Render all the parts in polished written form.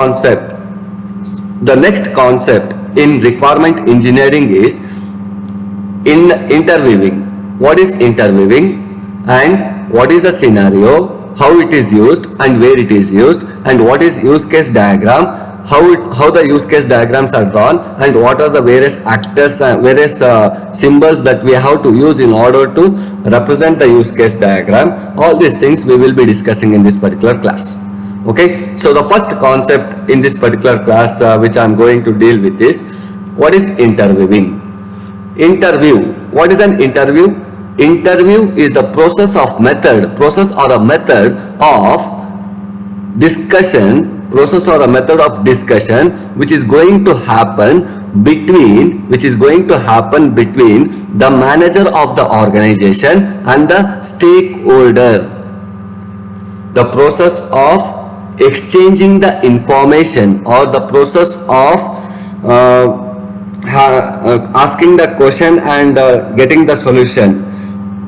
concept. The next concept in requirement engineering is in interviewing. What is interviewing and what is the scenario, how it is used and where it is used, and what is use case diagram, how the use case diagrams are drawn, and what are the various actors and various symbols that we have to use in order to represent the use case diagram. All these things we will be discussing in this particular class. Okay, so the first concept in this particular class which I am going to deal with is what is interviewing. Interview. What is an interview? Interview is the process or a method of discussion which is going to happen between the manager of the organization and the stakeholder. The process of exchanging the information or the process of asking the question and getting the solution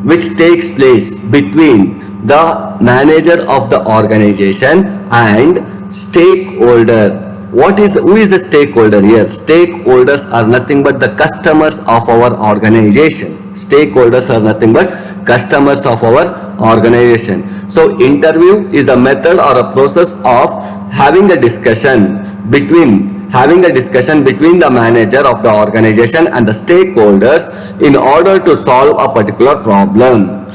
which takes place between the manager of the organization and stakeholder. Who is the stakeholder here? Stakeholders are nothing but the customers of our organization. Stakeholders are nothing but customers of our organization. So interview is a method or a process of having a discussion between the manager of the organization and the stakeholders in order to solve a particular problem,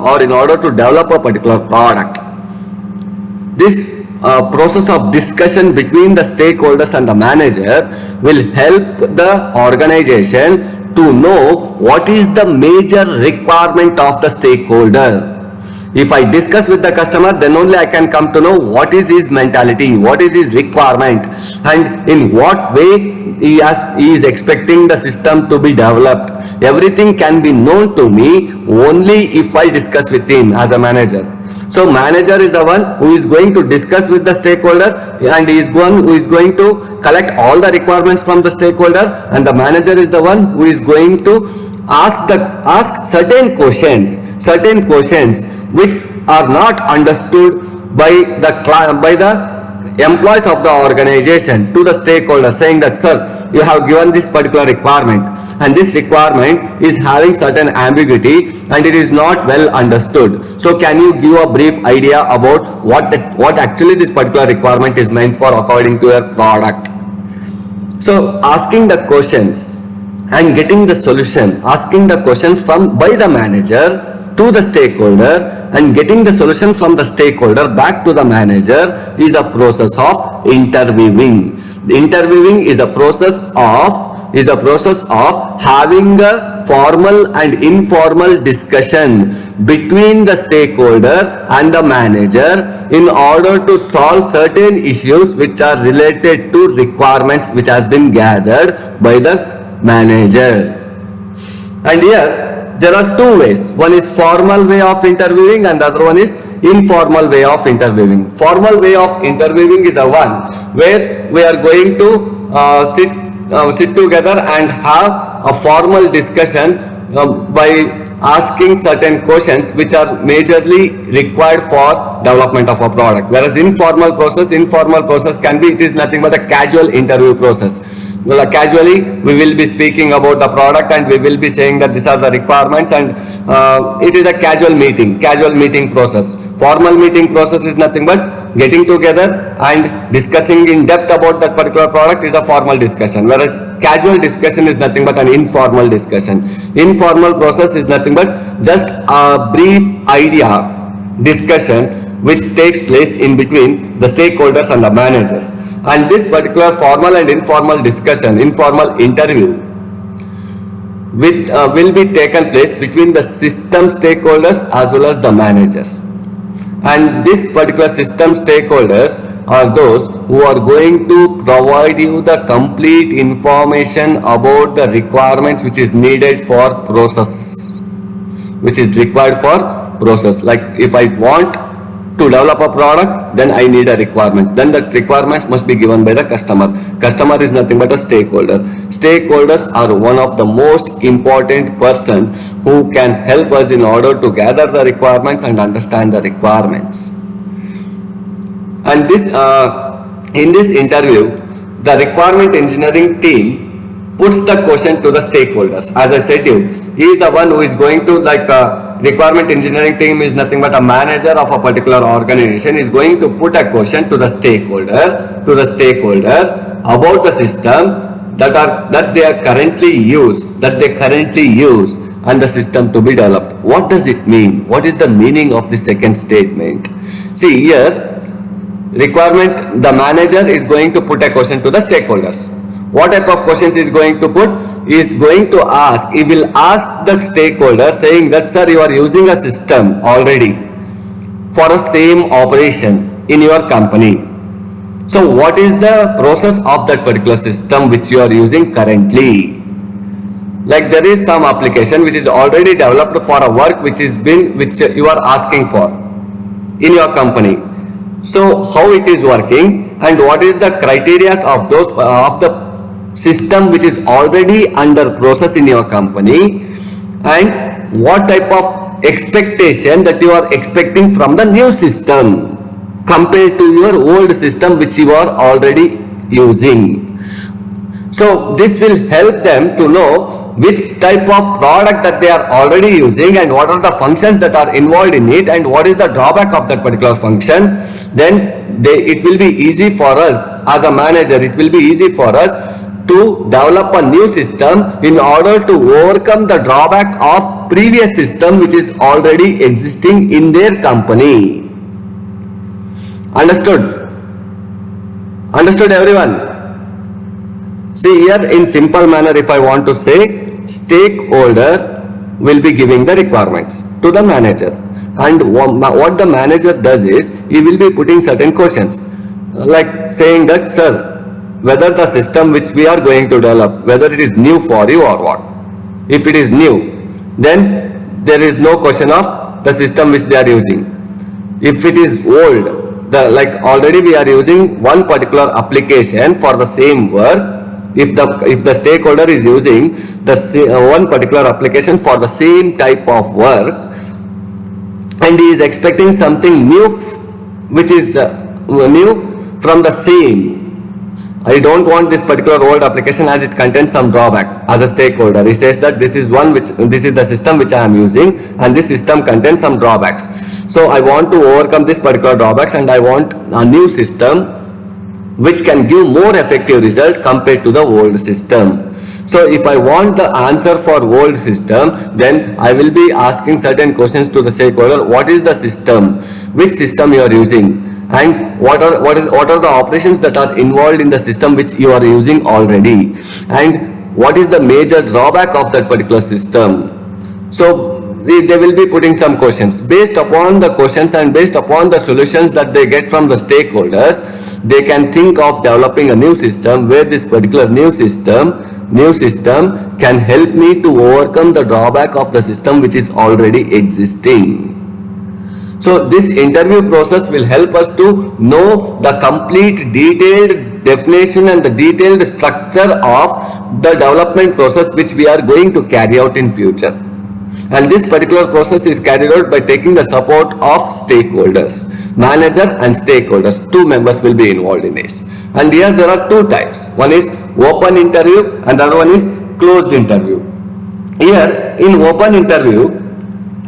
or in order to develop a particular product. This process of discussion between the stakeholders and the manager will help the organization to know what is the major requirement of the stakeholder. If I discuss with the customer, then only I can come to know what is his mentality, what is his requirement, and in what way he is expecting the system to be developed. Everything can be known to me only if I discuss with him as a manager. So manager is the one who is going to discuss with the stakeholder, and he is one who is going to collect all the requirements from the stakeholder, and the manager is the one who is going to ask certain questions which are not understood by the employees of the organization to the stakeholder, saying that, sir, you have given this particular requirement and this requirement is having certain ambiguity and it is not well understood. So can you give a brief idea about what actually this particular requirement is meant for according to your product? So asking the questions and getting the solution, asking the questions by the manager to the stakeholder and getting the solution from the stakeholder back to the manager is a process of interviewing. Interviewing is a process of having a formal and informal discussion between the stakeholder and the manager in order to solve certain issues which are related to requirements which has been gathered by the manager. And here there are two ways. One is formal way of interviewing and the other one is informal way of interviewing. Formal way of interviewing is a one where we are going to sit together and have a formal discussion by asking certain questions which are majorly required for development of a product. Whereas informal process can be, it is nothing but a casual interview process. Well, casually we will be speaking about the product and we will be saying that these are the requirements, and it is a casual meeting process. Formal meeting process is nothing but getting together and discussing in depth about that particular product is a formal discussion, whereas casual discussion is nothing but an informal discussion. Informal process is nothing but just a brief idea discussion which takes place in between the stakeholders and the managers. And this particular formal and informal discussion, informal interview will be taken place between the system stakeholders as well as the managers. And this particular system stakeholders are those who are going to provide you the complete information about the requirements which is needed for process, like if I want to develop a product, then I need a requirement. Then the requirements must be given by the customer. Customer is nothing but a stakeholder. Stakeholders are one of the most important person who can help us in order to gather the requirements and understand the requirements. And this in this interview, the requirement engineering team puts the question to the stakeholders. As I said you, he is the one who is going to requirement engineering team is nothing but a manager of a particular organization, is going to put a question to the stakeholder about the system that they currently use and the system to be developed. What does it mean? What is the meaning of the second statement? See here, the manager is going to put a question to the stakeholders. What type of questions he is going to put? He will ask the stakeholder saying that, sir, you are using a system already for a same operation in your company. So what is the process of that particular system which you are using currently? Like there is some application which is already developed for a work which you are asking for in your company. So how it is working and what is the criteria of the system which is already under process in your company, and what type of expectation that you are expecting from the new system compared to your old system which you are already using. So this will help them to know which type of product that they are already using and what are the functions that are involved in it and what is the drawback of that particular function. Then it will be easy for us as a manager, it will be easy for us to develop a new system in order to overcome the drawback of previous system which is already existing in their company. Understood? Understood everyone? See here, in simple manner, if I want to say, stakeholder will be giving the requirements to the manager, and what the manager does is he will be putting certain questions like saying that, sir, whether the system which we are going to develop, whether it is new for you or what. If it is new, then there is no question of the system which they are using. If it is old, already we are using one particular application for the same work. If the stakeholder is using one particular application for the same type of work and he is expecting something new which is new from the same, I don't want this particular old application as it contains some drawback. As a stakeholder, he says that this is the system which I am using and this system contains some drawbacks. So I want to overcome this particular drawbacks and I want a new system which can give more effective result compared to the old system. So if I want the answer for old system, then I will be asking certain questions to the stakeholder. What is the system? Which system you are using? And what are the operations that are involved in the system which you are using already? And what is the major drawback of that particular system? So they will be putting some questions. Based upon the questions and based upon the solutions that they get from the stakeholders, they can think of developing a new system where this particular new system can help me to overcome the drawback of the system which is already existing. So this interview process will help us to know the complete detailed definition and the detailed structure of the development process which we are going to carry out in future. And this particular process is carried out by taking the support of stakeholders. Manager and stakeholders, two members will be involved in this. And here there are two types. One is open interview and the other one is closed interview. Here in open interview,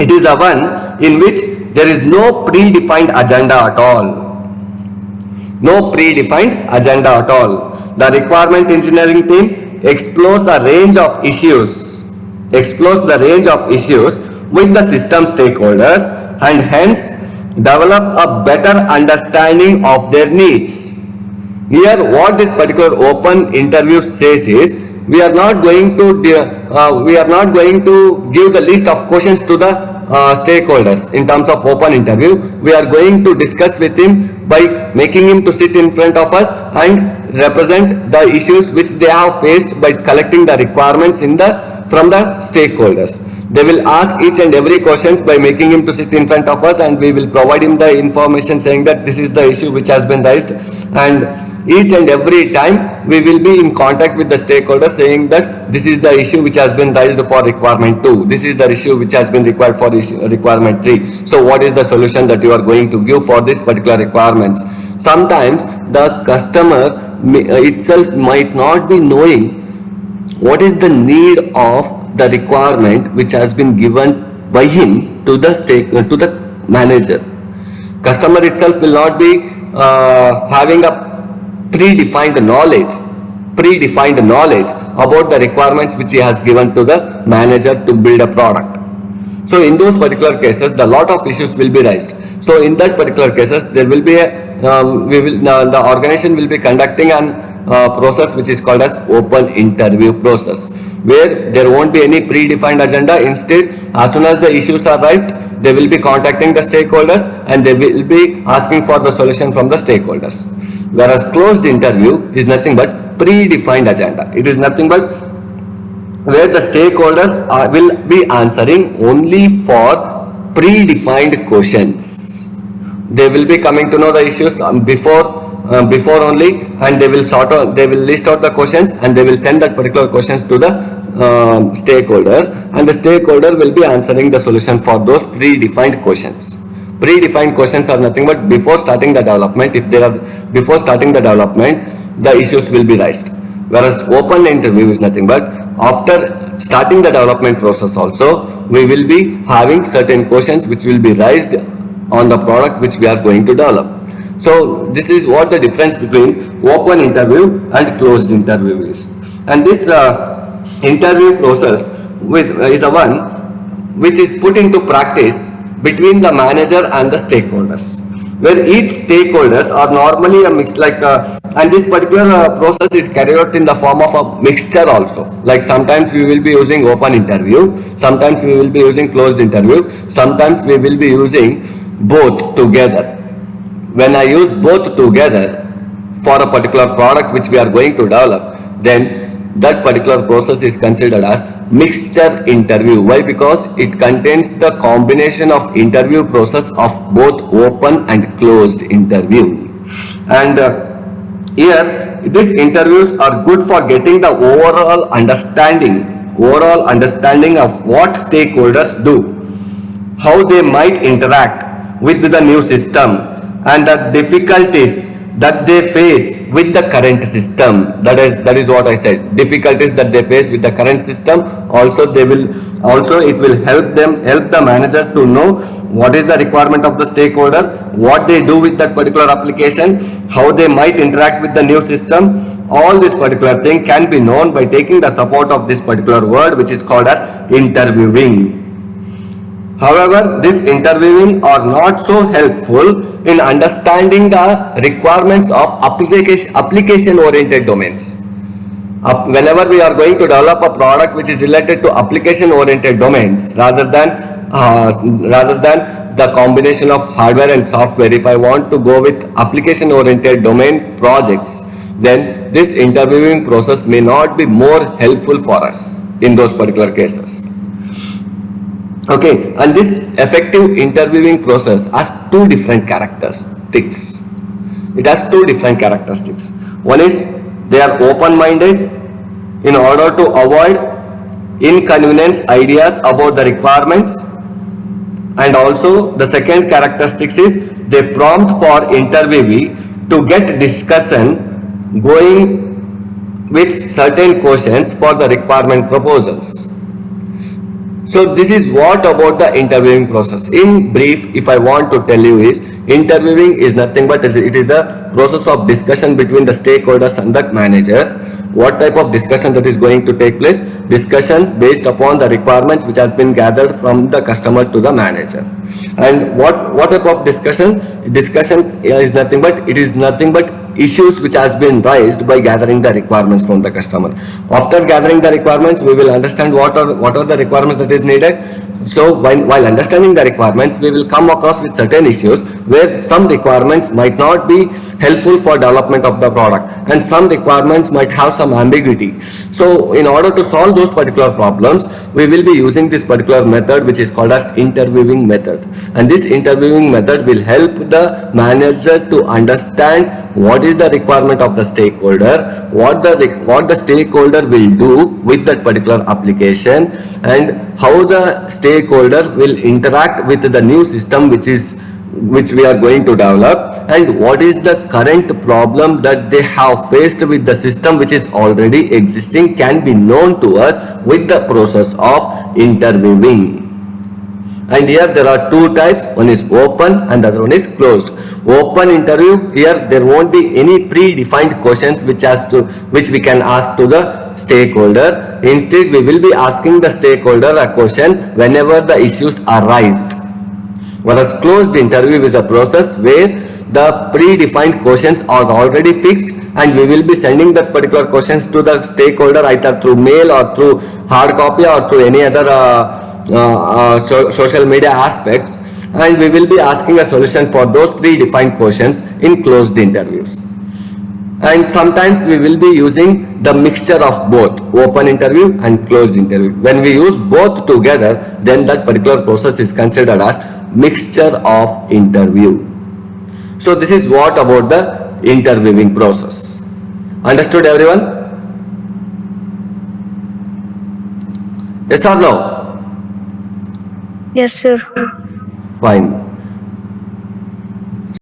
it is a one in which there is no predefined agenda at all. No predefined agenda at all. The requirement engineering team explores a range of issues with the system stakeholders and hence develop a better understanding of their needs. Here what this particular open interview says is, we are not going to give the list of questions to the stakeholders in terms of open interview. We are going to discuss with him by making him to sit in front of us and represent the issues which they have faced by collecting the requirements from the stakeholders. They will ask each and every questions by making him to sit in front of us, and we will provide him the information saying that this is the issue which has been raised, and each and every time we will be in contact with the stakeholders saying that this is the issue which has been raised for requirement 2, this is the issue which has been required for requirement 3. So what is the solution that you are going to give for this particular requirements? Sometimes the customer itself might not be knowing what is the need of the requirement which has been given by him to the to the manager. Customer itself will not be having a predefined knowledge about the requirements which he has given to the manager to build a product. So in those particular cases, the lot of issues will be raised. So in that particular cases, there will be the organization will be conducting an process which is called as open interview process, where there won't be any predefined agenda. Instead, as soon as the issues are raised, they will be contacting the stakeholders and they will be asking for the solution from the stakeholders. Whereas closed interview is nothing but predefined agenda. It is nothing but where the stakeholder will be answering only for predefined questions. They will be coming to know the issues before only, and they will list out the questions and they will send that particular questions to the stakeholder, and the stakeholder will be answering the solution for those predefined questions. Predefined questions are nothing but before starting the development. If they are before starting the development, the issues will be raised. Whereas open interview is nothing but after starting the development process also, we will be having certain questions which will be raised on the product which we are going to develop. So this is what the difference between open interview and closed interview is. And this interview process is a one which is put into practice between the manager and the stakeholders, where each stakeholders are normally a mix and this particular process is carried out in the form of a mixture also. Like sometimes we will be using open interview, sometimes we will be using closed interview, sometimes we will be using both together. When I use both together for a particular product which we are going to develop, then that particular process is considered as mixture interview. Why? Because it contains the combination of interview process of both open and closed interview. And here these interviews are good for getting the overall understanding of what stakeholders do, how they might interact with the new system, and the difficulties that they face with the current system. That is what I said, difficulties that they face with the current system. Also it will help the manager to know what is the requirement of the stakeholder, what they do with that particular application, how they might interact with the new system. All this particular thing can be known by taking the support of this particular word which is called as interviewing. However, this interviewing are not so helpful in understanding the requirements of application-oriented domains. Whenever we are going to develop a product which is related to application-oriented domains, rather than the combination of hardware and software, if I want to go with application-oriented domain projects, then this interviewing process may not be more helpful for us in those particular cases. Okay, and this effective interviewing process has two different characteristics. It has two different characteristics. One is they are open-minded in order to avoid inconvenience ideas about the requirements, and also the second characteristic is they prompt for interviewee to get discussion going with certain questions for the requirement proposals. So this is what about the interviewing process. In brief, if I want to tell you is, interviewing is nothing but it is a process of discussion between the stakeholders and the manager. What type of discussion that is going to take place? Discussion based upon the requirements which has been gathered from the customer to the manager. And what type of discussion? Discussion is nothing but issues which has been raised by gathering the requirements from the customer. After gathering the requirements, we will understand what are the requirements that is needed. So while understanding the requirements, we will come across with certain issues where some requirements might not be helpful for development of the product, and some requirements might have some ambiguity. So in order to solve those particular problems, we will be using this particular method which is called as interviewing method. And this interviewing method will help the manager to understand what is the requirement of the stakeholder, what the stakeholder will do with that particular application, and how the stakeholder will interact with the new system which which we are going to develop, and what is the current problem that they have faced with the system which is already existing can be known to us with the process of interviewing. And here there are two types, one is open and the other one is closed. Open interview, here there won't be any predefined questions which we can ask to the stakeholder. Instead we will be asking the stakeholder a question whenever the issues are raised. Whereas closed interview is a process where the predefined questions are already fixed, and we will be sending that particular questions to the stakeholder either through mail or through hard copy or through any other social media aspects, and we will be asking a solution for those predefined questions in closed interviews. And sometimes we will be using the mixture of both open interview and closed interview. When we use both together, then that particular process is considered as mixture of interview. So this is what about the interviewing process. Understood everyone? Yes or no? Yes, sir. Fine.